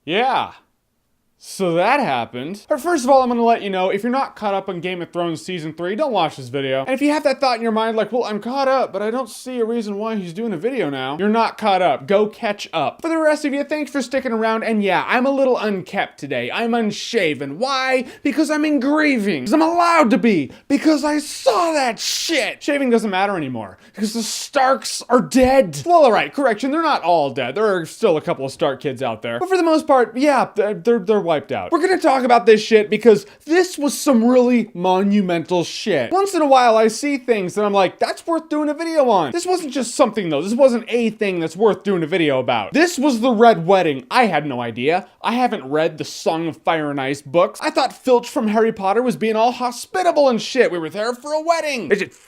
Yeah. So that happened. But first of all, I'm gonna let you know, if you're not caught up on Game of Thrones Season 3, don't watch this video. And if you have that thought in your mind, like, well, I'm caught up, but I don't see a reason why he's doing a video now, you're not caught up. Go catch up. For the rest of you, thanks for sticking around, and yeah, I'm a little unkept today. I'm unshaven. Why? Because I'm in grieving. Because I'm allowed to be. Because I saw that shit. Shaving doesn't matter anymore. Because the Starks are dead. Well, alright, correction, they're not all dead. There are still a couple of Stark kids out there. But for the most part, yeah, they're wiped out. We're gonna talk about this shit because this was some really monumental shit. Once in a while, I see things that I'm like, that's worth doing a video on. This wasn't just something though. This wasn't a thing that's worth doing a video about. This was the Red Wedding. I had no idea. I haven't read the Song of Fire and Ice books. I thought Filch from Harry Potter was being all hospitable and shit. We were there for a wedding. It just,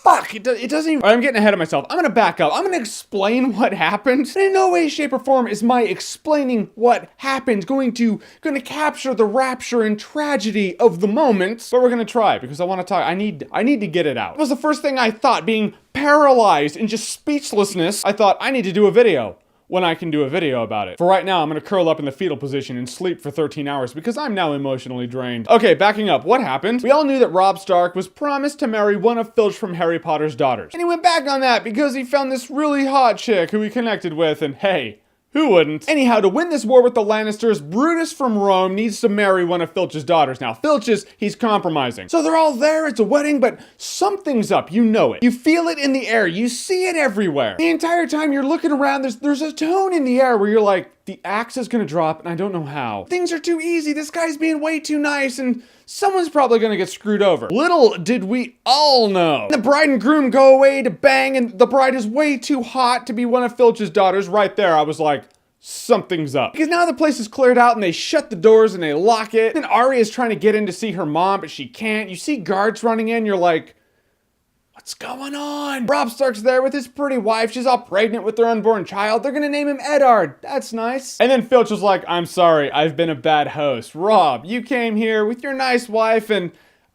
fuck, it doesn't even... I'm getting ahead of myself. I'm gonna back up. I'm gonna explain what happened. And in no way, shape, or form is my explaining what happened gonna capture the rapture and tragedy of the moment. But we're gonna try, because I wanna talk. I need to get it out. It was the first thing I thought, being paralyzed in just speechlessness. I thought, I need to do a video. When I can do a video about it. For right now, I'm gonna curl up in the fetal position and sleep for 13 hours because I'm now emotionally drained. Okay, backing up, what happened? We all knew that Robb Stark was promised to marry one of Filch from Harry Potter's daughters. And he went back on that because he found this really hot chick who he connected with, and hey, who wouldn't? Anyhow, to win this war with the Lannisters, Brutus from Rome needs to marry one of Filch's daughters. Now, he's compromising. So they're all there, it's a wedding, but something's up, you know it. You feel it in the air, you see it everywhere. The entire time you're looking around, there's a tone in the air where you're like, the axe is gonna drop, and I don't know how. Things are too easy, this guy's being way too nice, and someone's probably gonna get screwed over. Little did we all know. The bride and groom go away to bang, and the bride is way too hot to be one of Filch's daughters. Right there, I was like, something's up. Because now the place is cleared out and they shut the doors and they lock it. Then Arya's trying to get in to see her mom, but she can't. You see guards running in, you're like, what's going on? Robb Stark's there with his pretty wife. She's all pregnant with their unborn child. They're gonna name him Eddard. That's nice. And then Filch was like, I'm sorry, I've been a bad host. Robb, you came here with your nice wife and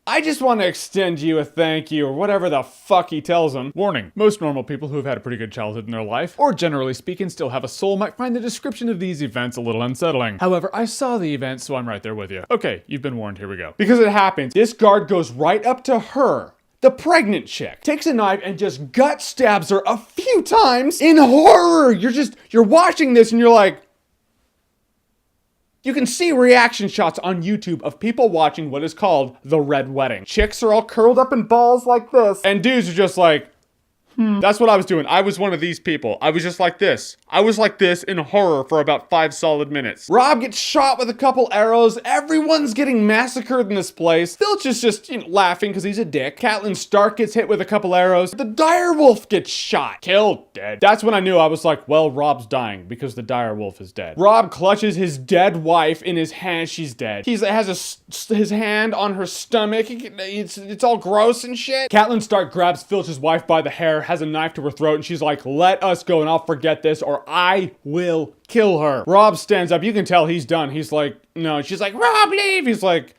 I just want to extend you a thank you, or whatever the fuck he tells them. Warning, most normal people who have had a pretty good childhood in their life, or generally speaking still have a soul, might find the description of these events a little unsettling. However, I saw the event, so I'm right there with you. Okay, you've been warned, here we go. Because it happens, this guard goes right up to her, the pregnant chick, takes a knife and just gut stabs her a few times in horror. You're watching this and you're like, you can see reaction shots on YouTube of people watching what is called the Red Wedding. Chicks are all curled up in balls like this, and dudes are just like, That's what I was doing. I was one of these people. I was just like this. I was like this in horror for about 5 solid minutes. Robb gets shot with a couple arrows. Everyone's getting massacred in this place. Filch is just, laughing because he's a dick. Catelyn Stark gets hit with a couple arrows. The direwolf gets shot. Killed. Dead. That's when I knew. I was like, well, Robb's dying because the direwolf is dead. Robb clutches his dead wife in his hand. She's dead. He has his hand on her stomach. It's all gross and shit. Catelyn Stark grabs Filch's wife by the hair, has a knife to her throat, and she's like, let us go and I'll forget this or I will kill her. Robb stands up. You can tell he's done. He's like, no. She's like, Robb, leave. He's like,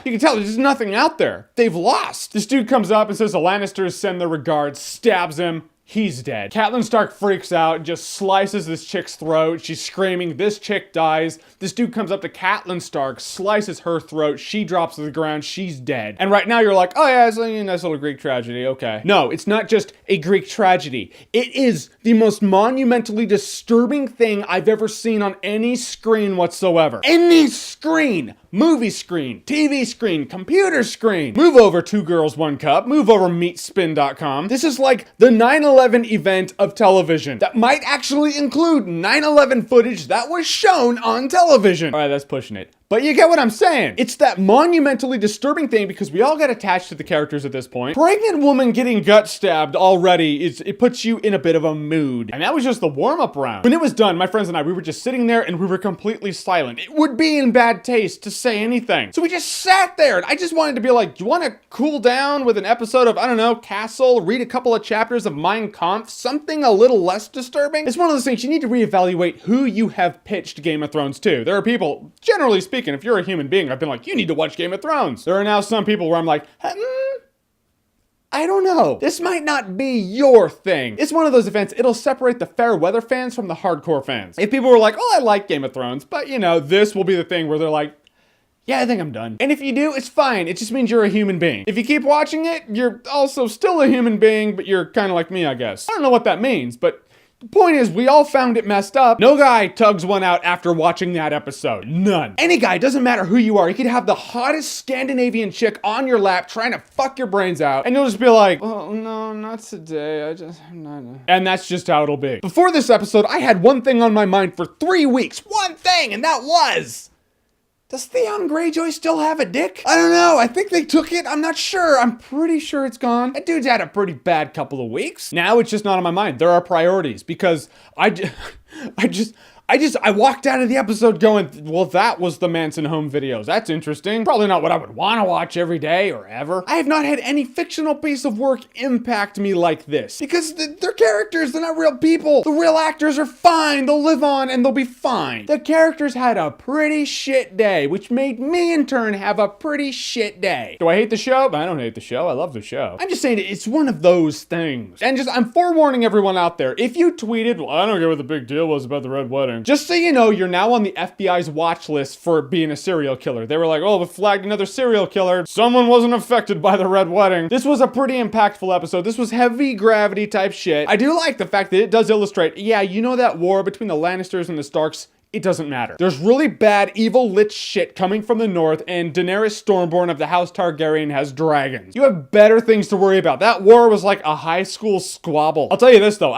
you can tell there's nothing out there. They've lost. This dude comes up and says the Lannisters send their regards, stabs him. He's dead. Catelyn Stark freaks out and just slices this chick's throat. She's screaming. This chick dies. This dude comes up to Catelyn Stark, slices her throat. She drops to the ground. She's dead. And right now you're like, oh yeah, it's a nice little Greek tragedy. Okay. No, it's not just a Greek tragedy. It is the most monumentally disturbing thing I've ever seen on any screen whatsoever. Any screen. Movie screen, TV screen, computer screen. Move over 2 Girls, 1 Cup. Move over meatspin.com. This is like the 9/11 event of television that might actually include 9/11 footage that was shown on television. All right, that's pushing it. But you get what I'm saying. It's that monumentally disturbing thing because we all get attached to the characters at this point. Pregnant woman getting gut stabbed already, it puts you in a bit of a mood. And that was just the warm-up round. When it was done, my friends and I, we were just sitting there and we were completely silent. It would be in bad taste to say anything. So we just sat there and I just wanted to be like, do you want to cool down with an episode of, I don't know, Castle, read a couple of chapters of Mein Kampf, something a little less disturbing? It's one of those things you need to reevaluate who you have pitched Game of Thrones to. There are people, generally speaking, if you're a human being, I've been like, you need to watch Game of Thrones. There are now some people where I'm like, I don't know. This might not be your thing. It's one of those events, it'll separate the fair weather fans from the hardcore fans. If people were like, oh, I like Game of Thrones, but you know, this will be the thing where they're like, yeah, I think I'm done. And if you do, it's fine. It just means you're a human being. If you keep watching it, you're also still a human being, but you're kind of like me, I guess. I don't know what that means, but the point is, we all found it messed up. No guy tugs one out after watching that episode. None. Any guy, doesn't matter who you are, you could have the hottest Scandinavian chick on your lap trying to fuck your brains out, and you'll just be like, oh, no, not today. I'm not. And that's just how it'll be. Before this episode, I had one thing on my mind for 3 weeks. One thing, and that was, does Theon Greyjoy still have a dick? I don't know. I think they took it. I'm not sure. I'm pretty sure it's gone. That dude's had a pretty bad couple of weeks. Now it's just not on my mind. There are priorities because I walked out of the episode going, well, that was the Manson home videos. That's interesting. Probably not what I would want to watch every day or ever. I have not had any fictional piece of work impact me like this because they're characters. They're not real people. The real actors are fine. They'll live on and they'll be fine. The characters had a pretty shit day, which made me in turn have a pretty shit day. Do I hate the show? I don't hate the show. I love the show. I'm just saying it's one of those things. And I'm forewarning everyone out there. If you tweeted, well, I don't get what the big deal was about the Red Wedding. Just so you know, you're now on the FBI's watch list for being a serial killer. They were like, oh, we flagged another serial killer. Someone wasn't affected by the Red Wedding. This was a pretty impactful episode. This was heavy gravity type shit. I do like the fact that it does illustrate, yeah, you know that war between the Lannisters and the Starks? It doesn't matter. There's really bad, evil lit shit coming from the north, and Daenerys Stormborn of the House Targaryen has dragons. You have better things to worry about. That war was like a high school squabble. I'll tell you this though,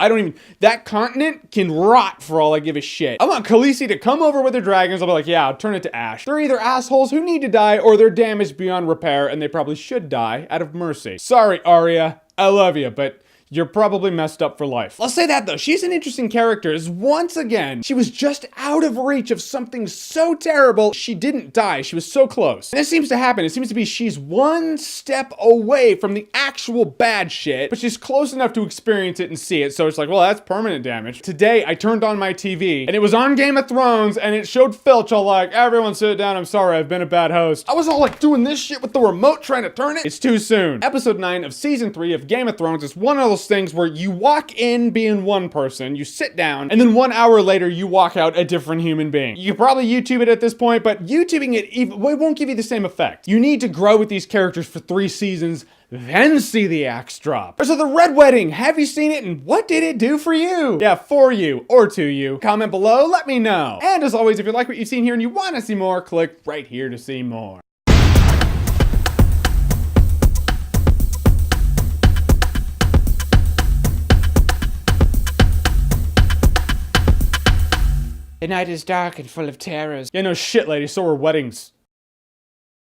that continent can rot for all I give a shit. I want Khaleesi to come over with her dragons. I'll be like, yeah, I'll turn it to ash. They're either assholes who need to die, or they're damaged beyond repair, and they probably should die out of mercy. Sorry, Arya. I love you, but you're probably messed up for life. I'll say that though, she's an interesting character, as once again, she was just out of reach of something so terrible, she didn't die, she was so close. And this seems to happen, it seems to be she's one step away from the actual bad shit, but she's close enough to experience it and see it, so it's like, well, that's permanent damage. Today, I turned on my TV, and it was on Game of Thrones, and it showed Filch all like, everyone sit down, I'm sorry, I've been a bad host. I was all like doing this shit with the remote trying to turn it. It's too soon. Episode 9 of Season 3 of Game of Thrones is one of those things where you walk in being one person, you sit down, and then 1 hour later you walk out a different human being. You could probably YouTube it at this point, but YouTubing it won't give you the same effect. You need to grow with these characters for 3 seasons, then see the axe drop. So the Red Wedding, have you seen it and what did it do for you? Yeah, for you or to you. Comment below, let me know. And as always, if you like what you've seen here and you want to see more, click right here to see more. The night is dark and full of terrors. Yeah, no shit, lady, so are weddings.